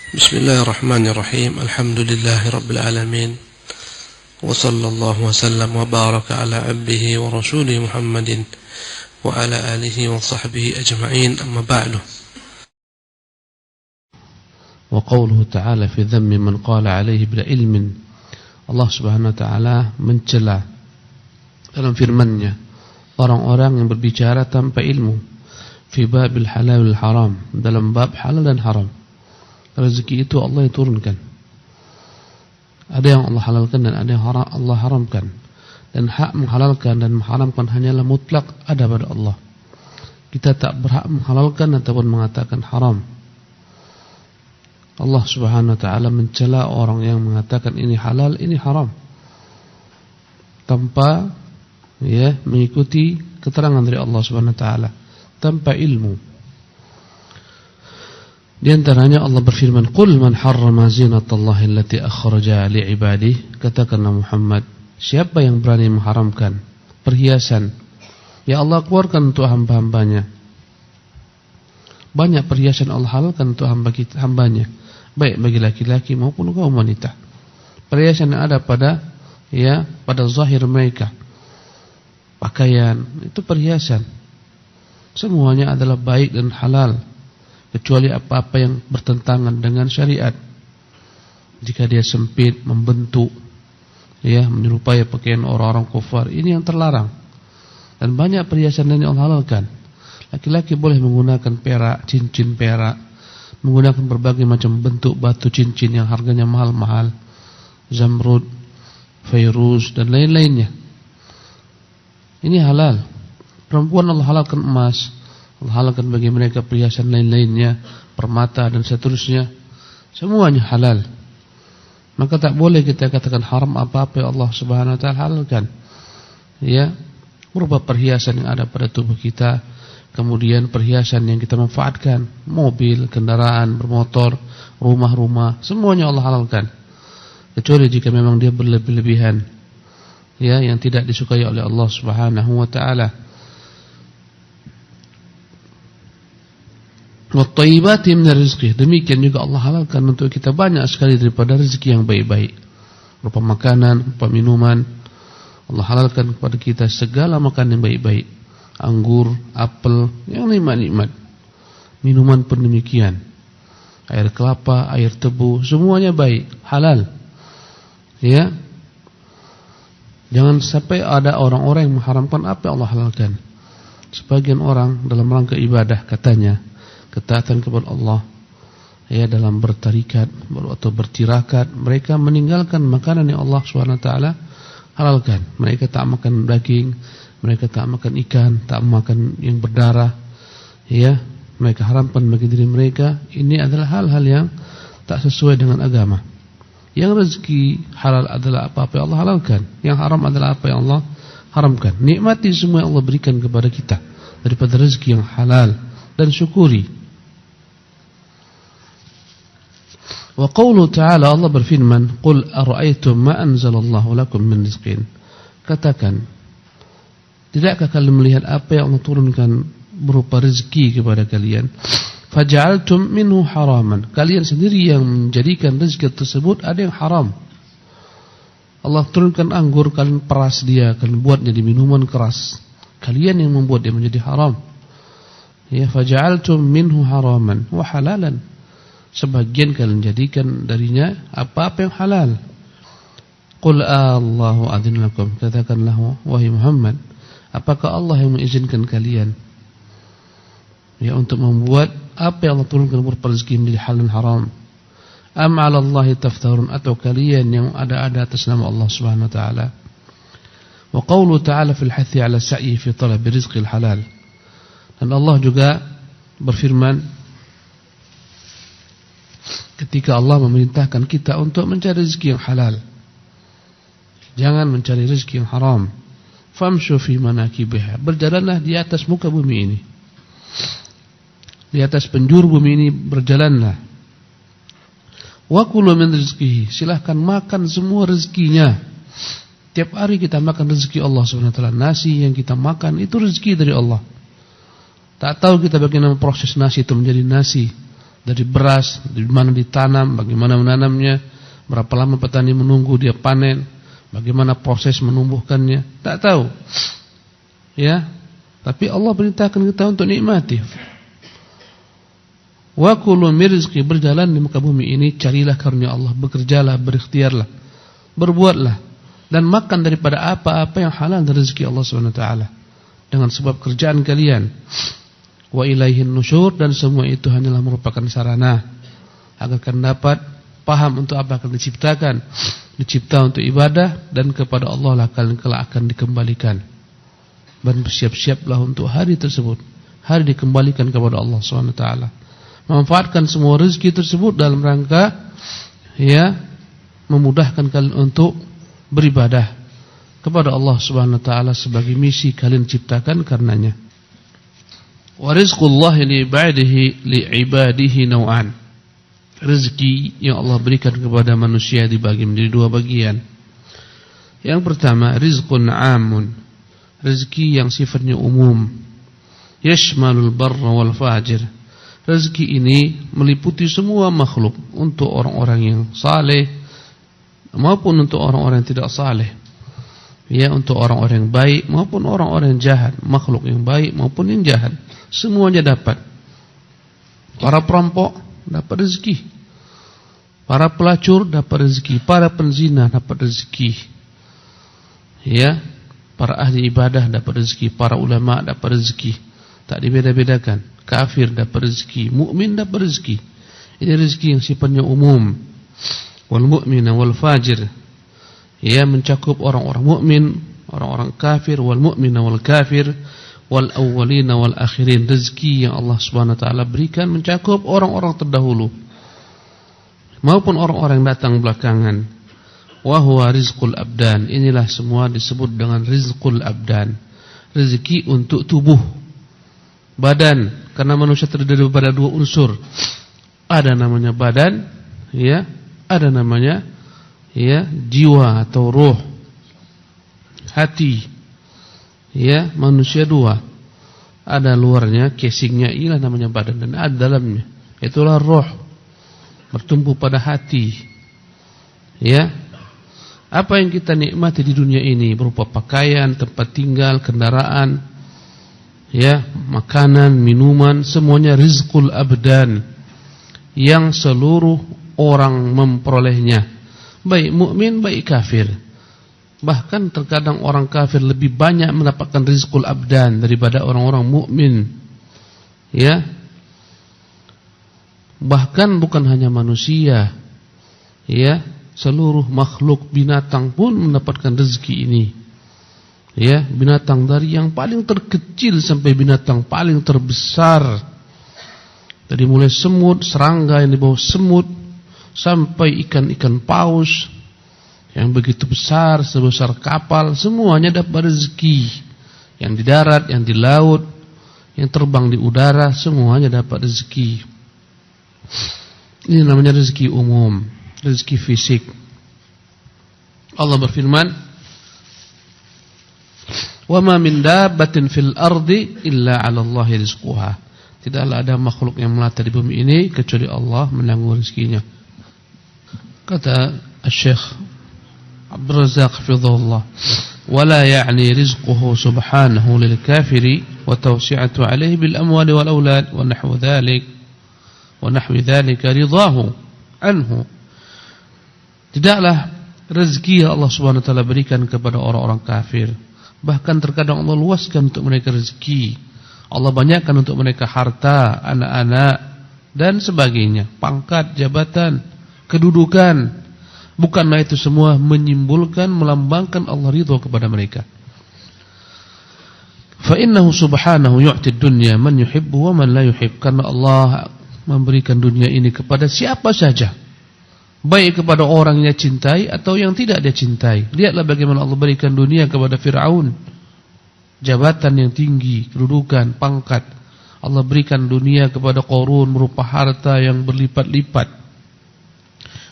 بسم الله الرحمن الرحيم. الحمد لله رب العالمين، وصلى الله وسلم وبارك على عبده ورسوله محمد وعلى آله وصحبه أجمعين، أما بعد. وقوله تعالى في ذم من قال عليه بلا علم. Allah Subhanahu wa taala mencela dalam firman-Nya orang-orang yang berbicara tanpa ilmu fi babil halal wal haram, dalam bab halal dan haram. Rezeki itu Allah yang turunkan. Ada yang Allah halalkan dan ada yang Allah haramkan. Dan hak menghalalkan dan mengharamkan hanyalah mutlak ada pada Allah. Kita tak berhak menghalalkan ataupun mengatakan haram. Allah Subhanahu wa taala mencela orang yang mengatakan ini halal, ini haram, tanpa mengikuti keterangan dari Allah Subhanahu wa taala, tanpa ilmu. Di antaranya Allah berfirman, "Qul man harrama zinatallahi allati akhraja li'ibadihi." Katakanlah Muhammad, siapa yang berani mengharamkan perhiasan yang Allah keluarkan untuk hamba-hambanya? Banyak perhiasan Allah halalkan untuk hamba-hambanya, baik bagi laki-laki maupun kaum wanita. Perhiasan yang ada pada zahir mereka, pakaian, itu perhiasan. Semuanya adalah baik dan halal, kecuali apa-apa yang bertentangan dengan syariat. Jika dia sempit, membentuk, menyerupai pakaian orang-orang kufar, ini yang terlarang. Dan banyak perhiasan yang Allah halalkan. Laki-laki boleh menggunakan perak, cincin perak, menggunakan berbagai macam bentuk batu cincin yang harganya mahal-mahal, zamrud, fairuz dan lain-lainnya. Ini halal. Perempuan Allah halalkan emas, Allah halalkan bagi mereka perhiasan lain-lainnya, permata dan seterusnya. Semuanya halal. Maka tak boleh kita katakan haram apa-apa yang Allah Subhanahu wa taala halalkan. Berupa perhiasan yang ada pada tubuh kita, kemudian perhiasan yang kita manfaatkan, mobil, kendaraan, bermotor, rumah-rumah, semuanya Allah halalkan. Kecuali jika memang dia berlebih-lebihan, yang tidak disukai oleh Allah Subhanahu wa taala. Wat-thayyibati minar rizqi, demikian juga Allah halalkan untuk kita banyak sekali daripada rezeki yang baik-baik, berupa makanan, berupa minuman. Allah halalkan kepada kita segala makanan yang baik-baik, anggur, apel, yang nikmat-nikmat. Minuman pun demikian, air kelapa, air tebu, semuanya baik, halal. Jangan sampai ada orang-orang yang mengharamkan apa yang Allah halalkan. Sebagian orang dalam rangka ibadah, katanya ketaatan kepada Allah, dalam bertarikat atau bertirakat, mereka meninggalkan makanan yang Allah SWT halalkan. Mereka tak makan daging, mereka tak makan ikan, tak makan yang berdarah, mereka haramkan bagi diri mereka. Ini adalah hal-hal yang tak sesuai dengan agama. Yang rezeki halal adalah apa-apa yang Allah halalkan, yang haram adalah apa yang Allah haramkan. Nikmati semua yang Allah berikan kepada kita daripada rezeki yang halal dan syukuri. Wa qawlu ta'ala, Allah berfirman, "Qul ara'aytum ma anzalallahu lakum min rizqin." Katakan, tidakkah kalian melihat apa yang Allah turunkan berupa rezeki kepada kalian? Faja'altum minhu haraman. Kalian sendiri yang menjadikan rezeki tersebut ada yang haram. Allah turunkan anggur, kalian peras dia, kalian buat jadi minuman keras. Kalian yang membuat dia menjadi haram. Faja'altum minhu haraman wa halalan. Sebagian kalian jadikan darinya apa-apa yang halal. Qul Allahu adzin lakum. Katakanlah wahai Muhammad, apakah Allah yang mengizinkan kalian untuk membuat apa yang Allah turunkan berupa rezeki menjadi halal dan haram? Am 'ala Allahi taftarun, atau kalian yang ada-ada atas nama Allah Subhanahu wa taala? Wa qawlu ta'ala fil hathi 'ala sa'yi fi talab rizqil halal. Dan Allah juga berfirman ketika Allah memerintahkan kita untuk mencari rezeki yang halal, jangan mencari rezeki yang haram. Famshu fi manakibiha, berjalanlah di atas muka bumi ini, di atas penjuru bumi ini berjalanlah. Wa kulu min rizqihi, silahkan makan semua rezekinya. Tiap hari kita makan rezeki Allah Subhanahu wa taala. Nasi yang kita makan itu rezeki dari Allah. Tak tahu kita bagaimana proses nasi itu menjadi nasi dari beras, di mana ditanam, bagaimana menanamnya, berapa lama petani menunggu dia panen, bagaimana proses menumbuhkannya, tak tahu. Ya, tapi Allah perintahkan kita untuk nikmati. Wa kulu min rizqi, berjalan di muka bumi ini, carilah karunia Allah, bekerjalah, berikhtiarlah, berbuatlah, dan makan daripada apa-apa yang halal dari rezeki Allah SWT dengan sebab kerjaan kalian. Wa ilaihin nusyur, dan semua itu hanyalah merupakan sarana agar kalian dapat paham untuk apa akan diciptakan. Dicipta untuk ibadah, dan kepada Allah lah kalian kelak akan dikembalikan. Dan bersiap-siaplah untuk hari tersebut, hari dikembalikan kepada Allah SWT. Memanfaatkan semua rezeki tersebut dalam rangka ya memudahkan kalian untuk beribadah kepada Allah Subhanahu wa taala sebagai misi kalian ciptakan karenanya. Wa rizqullahi li'ibadihi naw'an. Rezeki yang Allah berikan kepada manusia dibagi menjadi dua bagian. Yang pertama, rizqun 'amun, rezeki yang sifatnya umum, yashmalul barra wal fajir. Rezeki ini meliputi semua makhluk, untuk orang-orang yang saleh maupun untuk orang-orang yang tidak saleh. Ya, untuk orang-orang yang baik maupun orang-orang yang jahat, makhluk yang baik maupun yang jahat, semuanya dapat. Para perampok dapat rezeki, para pelacur dapat rezeki, para penzina dapat rezeki. Ya, para ahli ibadah dapat rezeki, para ulama dapat rezeki. Tak dibeda-bedakan. Kafir dapat rezeki, mukmin dapat rezeki. Ini rezeki yang sifatnya umum. Wal mu'mina wal fajir, ia mencakup orang-orang mukmin, orang-orang kafir, wal mu'mina wal kafir, wal awwalina wal akhirin. Rezeki yang Allah Subhanahu wa taala berikan mencakup orang-orang terdahulu maupun orang-orang yang datang belakangan. Wa huwa rizqul abdan. Inilah semua disebut dengan rizqul abdan. Rezeki untuk tubuh badan, karena manusia terdiri daripada dua unsur. Ada namanya badan, ya, ada namanya ya jiwa atau roh, hati. Ya, manusia dua. Ada luarnya, casingnya, inilah namanya badan, dan ada dalamnya, itulah roh, bertumpu pada hati. Ya, apa yang kita nikmati di dunia ini berupa pakaian, tempat tinggal, kendaraan, ya, makanan, minuman, semuanya rizqul abdan yang seluruh orang memperolehnya, baik mukmin baik kafir. Bahkan terkadang orang kafir lebih banyak mendapatkan rizqul abdan daripada orang-orang mukmin. Ya, bahkan bukan hanya manusia, ya, seluruh makhluk binatang pun mendapatkan rezeki ini. Ya, binatang dari yang paling terkecil sampai binatang paling terbesar. Dari mulai semut, serangga yang di bawah semut, sampai ikan-ikan paus yang begitu besar, sebesar kapal, semuanya dapat rezeki. Yang di darat, yang di laut, yang terbang di udara, semuanya dapat rezeki. Ini namanya rezeki umum, rezeki fisik. Allah berfirman, "Wa ma min dabbatin fil ardi illa 'ala Allahi rizquha." Tidaklah ada makhluk yang melata di bumi ini kecuali Allah menanggung rezekinya. Kata Syekh Abdul Razzaq hafizahullah, "Wa la ya'ni rizquhu subhanahu lil kafiri wa tawsi'atu 'alayhi bil amwali wal aulad wa nahwu dhalik wa nahwi dhalika ridahu anhu." Tidaklah rezeki yang Allah Subhanahu wa taala berikan kepada orang-orang kafir. Bahkan terkadang Allah luaskan untuk mereka rezeki. Allah banyakkan untuk mereka harta, anak-anak dan sebagainya, pangkat, jabatan, kedudukan. Bukanlah itu semua menyimpulkan, melambangkan Allah ridha kepada mereka. Fa innahu subhanahu yu'ti ad-dunya man yuhibbu wa man la yuhib. Karena Allah memberikan dunia ini kepada siapa saja, baik kepada orang yang dia cintai atau yang tidak dia cintai. Lihatlah bagaimana Allah berikan dunia kepada Fir'aun, jabatan yang tinggi, kedudukan, pangkat. Allah berikan dunia kepada Qarun berupa harta yang berlipat-lipat.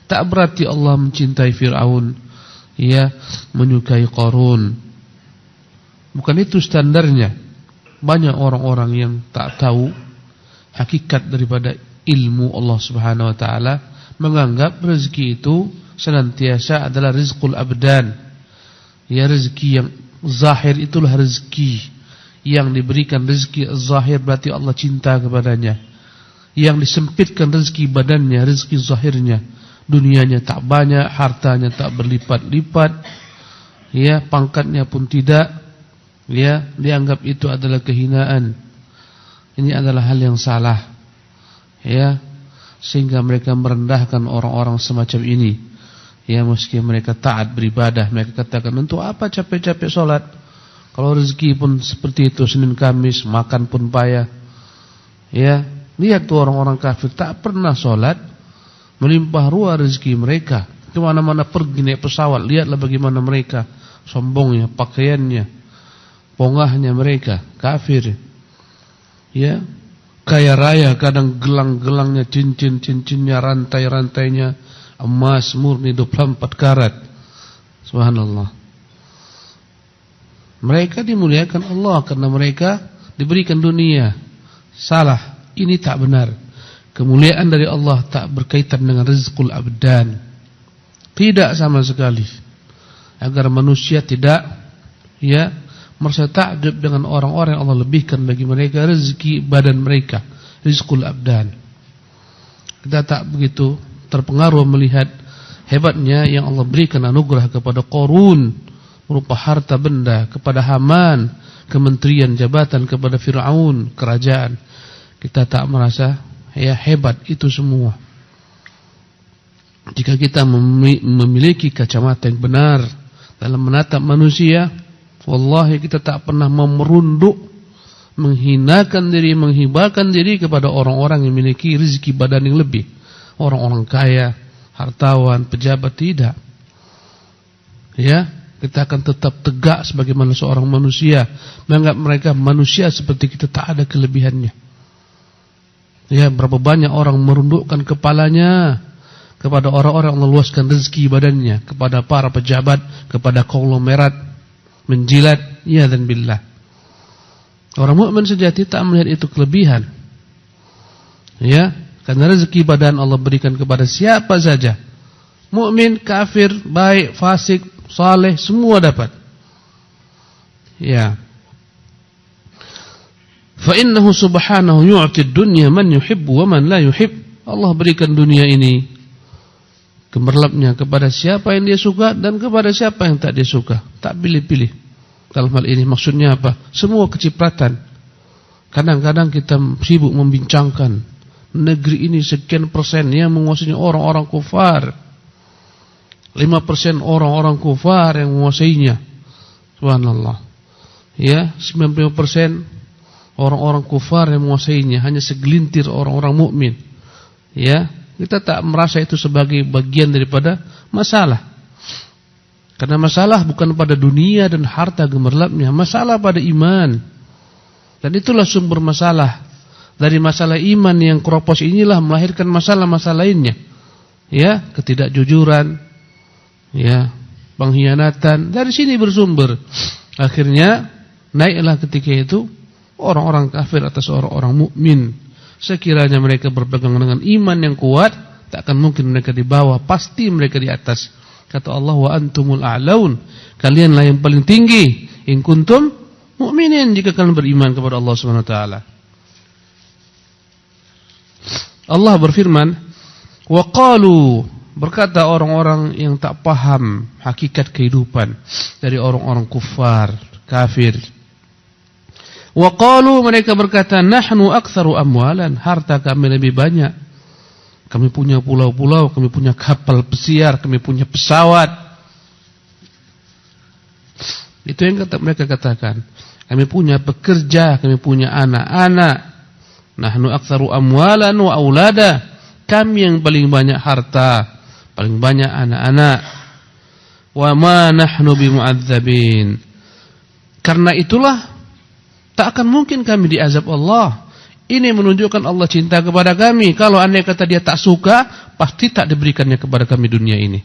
Tak berarti Allah mencintai Fir'aun, ya, menyukai Qarun. Bukan itu standarnya. Banyak orang-orang yang tak tahu hakikat daripada ilmu Allah Subhanahu wa taala, menganggap rezeki itu senantiasa adalah rizqul abdan. Ya, rezeki yang zahir itulah rezeki. Yang diberikan rezeki zahir berarti Allah cinta kepadanya. Yang disempitkan rezeki badannya, rezeki zahirnya, dunianya tak banyak, hartanya tak berlipat-lipat, ya, pangkatnya pun tidak, ya, dianggap itu adalah kehinaan. Ini adalah hal yang salah, ya, sehingga mereka merendahkan orang-orang semacam ini. Ya, meski mereka taat beribadah, mereka katakan, untuk apa capek-capek sholat? Kalau rezeki pun seperti itu, Senin Kamis makan pun payah. Ya, lihat tuh orang-orang kafir tak pernah sholat, melimpah ruah rezeki mereka. Ke mana-mana pergi naik pesawat, lihatlah bagaimana mereka sombongnya, pakaiannya, pongahnya mereka, kafir. Ya, kaya raya, kadang gelang-gelangnya, cincin-cincinnya, rantai-rantainya emas murni 24 karat. Subhanallah. Mereka dimuliakan Allah karena mereka diberikan dunia. Salah, ini tak benar. Kemuliaan dari Allah tak berkaitan dengan rizqul abdan. Tidak sama sekali. Agar manusia tidak, ya, merasa takjub dengan orang-orang yang Allah lebihkan bagi mereka rezeki badan mereka, rizqul abdan. Kita tak begitu terpengaruh melihat hebatnya yang Allah berikan anugerah kepada Qarun berupa harta benda, kepada Haman, kementerian, jabatan, kepada Fir'aun, kerajaan. Kita tak merasa, ya, hebat itu semua. Jika kita memiliki kacamata yang benar dalam menatap manusia, wallahi kita tak pernah merunduk, menghinakan diri, menghibahkan diri kepada orang-orang yang memiliki rezeki badan yang lebih. Orang-orang kaya, hartawan, pejabat, tidak. Ya, kita akan tetap tegak sebagaimana seorang manusia, menganggap mereka manusia seperti kita, tak ada kelebihannya. Ya, berapa banyak orang merundukkan kepalanya kepada orang-orang yang meluaskan rezeki badannya, kepada para pejabat, kepada konglomerat, menjilat, ya dan billah. Orang mukmin sejati tak melihat itu kelebihan. Ya, karena rezeki badan Allah berikan kepada siapa saja. Mukmin, kafir, baik, fasik, saleh, semua dapat. Ya. Fa innahu subhanahu yu'ti ad-dunya man yuhibbu wa man la yuhib. Allah berikan dunia ini gemerlapnya kepada siapa yang dia suka dan kepada siapa yang tak dia suka. Tak pilih-pilih. Dalam hal ini maksudnya apa? Semua kecipratan. Kadang-kadang kita sibuk membincangkan negeri ini sekian persen yang menguasainya orang-orang kufar. 5% orang-orang kufar yang menguasainya. Subhanallah. Ya, 95% orang-orang kufar yang menguasainya, hanya segelintir orang-orang mukmin. Ya, kita tak merasa itu sebagai bagian daripada masalah. Karena masalah bukan pada dunia dan harta gemerlapnya, masalah pada iman. Dan itulah sumber masalah. Dari masalah iman yang keropos inilah melahirkan masalah-masalah lainnya. Ya, ketidakjujuran, ya, pengkhianatan, dari sini bersumber. Akhirnya naiklah ketika itu orang-orang kafir atas orang-orang mukmin. Sekiranya mereka berpegang dengan iman yang kuat, tak akan mungkin mereka di bawah, pasti mereka di atas. Kata Allah, wa antumul a'laun, kalianlah yang paling tinggi in kuntum mu'minin, jika kalian beriman kepada Allah Subhanahu wa taala. Allah berfirman, wa qalu, berkata orang-orang yang tak paham hakikat kehidupan dari orang-orang kufar, kafir. Wa qalu, mereka berkata, nahnu aktsaru amwalan, harta kami lebih banyak. Kami punya pulau-pulau, kami punya kapal pesiar, kami punya pesawat. Itu yang mereka katakan. Kami punya pekerja, kami punya anak-anak. Nahnu aktsaru amwalan wa aulada. Kami yang paling banyak harta, paling banyak anak-anak. Wa ma nahnu bimu'adzabin. Karena itulah tak akan mungkin kami diazab Allah. Ini menunjukkan Allah cinta kepada kami. Kalau andai kata dia tak suka, pasti tak diberikannya kepada kami dunia ini.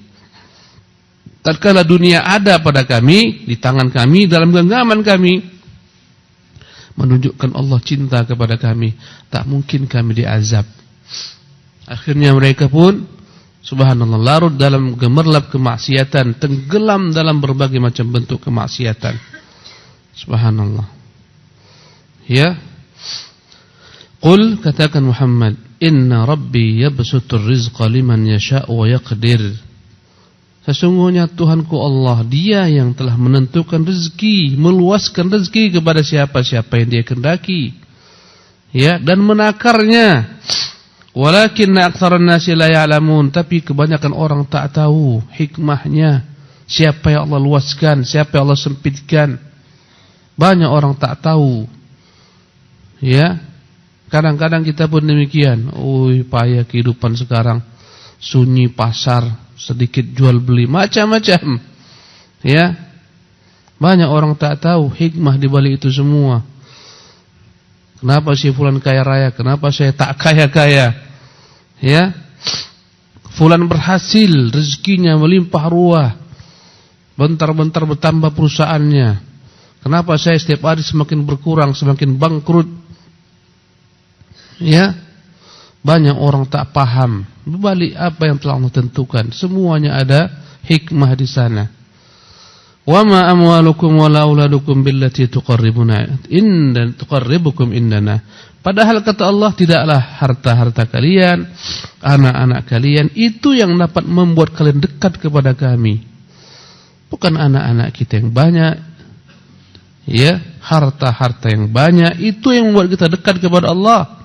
Tatkala dunia ada pada kami, di tangan kami, dalam genggaman kami, menunjukkan Allah cinta kepada kami, tak mungkin kami diazab. Akhirnya mereka pun subhanallah larut dalam gemerlap kemaksiatan, tenggelam dalam berbagai macam bentuk kemaksiatan. Subhanallah. Ya. Qul, katakan Muhammad, inna rabbi yabsutur rizqa liman yasha' wa yaqdir. Sesungguhnya Tuhanku Allah, Dia yang telah menentukan rezeki, meluaskan rezeki kepada siapa-siapa yang Dia kehendaki. Ya, dan menakarnya. Walakinna aktsaran nasi la ya'lamun, tapi kebanyakan orang tak tahu hikmahnya. Siapa yang Allah luaskan, siapa yang Allah sempitkan. Banyak orang tak tahu. Ya. Kadang-kadang kita pun demikian. Payah kehidupan sekarang. Sunyi pasar, sedikit jual beli, macam-macam. Ya. Banyak orang tak tahu hikmah di balik itu semua. Kenapa si fulan kaya raya? Kenapa saya tak kaya-kaya? Ya. Fulan berhasil, rezekinya melimpah ruah. Bentar-bentar bertambah perusahaannya. Kenapa saya setiap hari semakin berkurang, semakin bangkrut? Ya. Banyak orang tak paham balik apa yang telah Allah tentukan. Semuanya ada hikmah di sana. Wa ma amwalukum wala auladukum billati tuqarribukum indana. Padahal kata Allah, tidaklah harta-harta kalian, anak-anak kalian itu yang dapat membuat kalian dekat kepada kami. Bukan anak-anak kita yang banyak, ya, harta-harta yang banyak itu yang membuat kita dekat kepada Allah.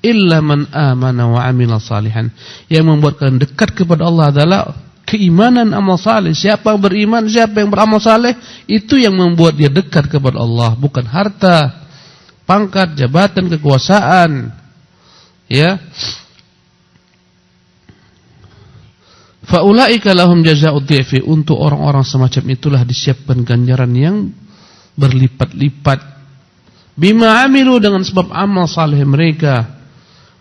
Illa man amana wa amila salihan. Yang membuat kalian dekat kepada Allah adalah keimanan, amal saleh. Siapa yang beriman, siapa yang beramal saleh, itu yang membuat dia dekat kepada Allah, bukan harta, pangkat, jabatan, kekuasaan. Ya. Fa ulaika lahum jazaa'ud dhi'fi. Untuk orang-orang semacam itulah disiapkan ganjaran yang berlipat-lipat. Bima amilu, dengan sebab amal saleh mereka.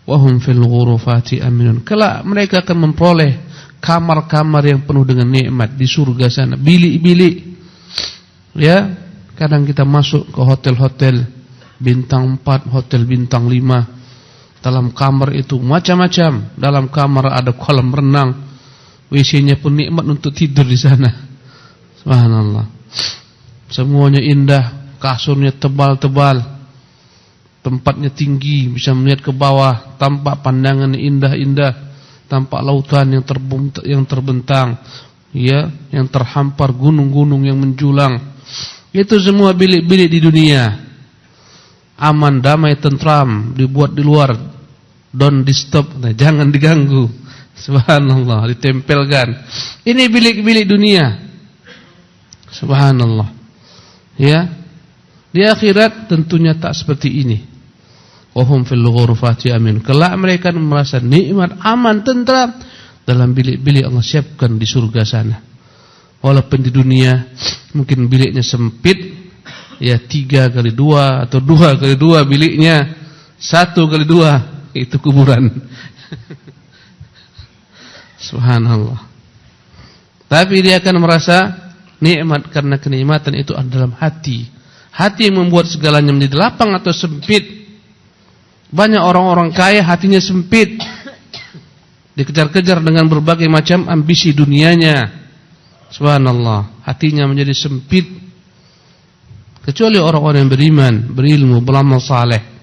Wa hum fil ghurufati aminun. Kelak mereka akan memperoleh kamar-kamar yang penuh dengan nikmat di surga sana, bilik-bilik. Ya, kadang kita masuk ke hotel-hotel bintang 4, hotel bintang 5. Dalam kamar itu macam-macam. Dalam kamar ada kolam renang. WC-nya pun nikmat untuk tidur di sana. Subhanallah. Semuanya indah, kasurnya tebal-tebal. Tempatnya tinggi, bisa melihat ke bawah, tampak pandangan indah-indah, tampak lautan yang terbentang, ya, yang terhampar, gunung-gunung yang menjulang. Itu semua bilik-bilik di dunia. Aman, damai, tentram, dibuat di luar. Don't disturb, nah, jangan diganggu. Subhanallah, ditempelkan. Ini bilik-bilik dunia. Subhanallah. Ya. Di akhirat tentunya tak seperti ini. Wahum fil ghurfati amin. Kelak mereka merasa nikmat, aman, tentram dalam bilik-bilik Allah siapkan di surga sana. Walaupun di dunia mungkin biliknya sempit, ya 3x2 atau 2x2 biliknya, 1x2 itu kuburan. Subhanallah. Tapi dia akan merasa nikmat karena kenikmatan itu ada dalam hati. Hati yang membuat segalanya menjadi lapang atau sempit. Banyak orang-orang kaya hatinya sempit, dikejar-kejar dengan berbagai macam ambisi dunianya. Subhanallah, hatinya menjadi sempit. Kecuali orang-orang yang beriman, berilmu, beramal saleh.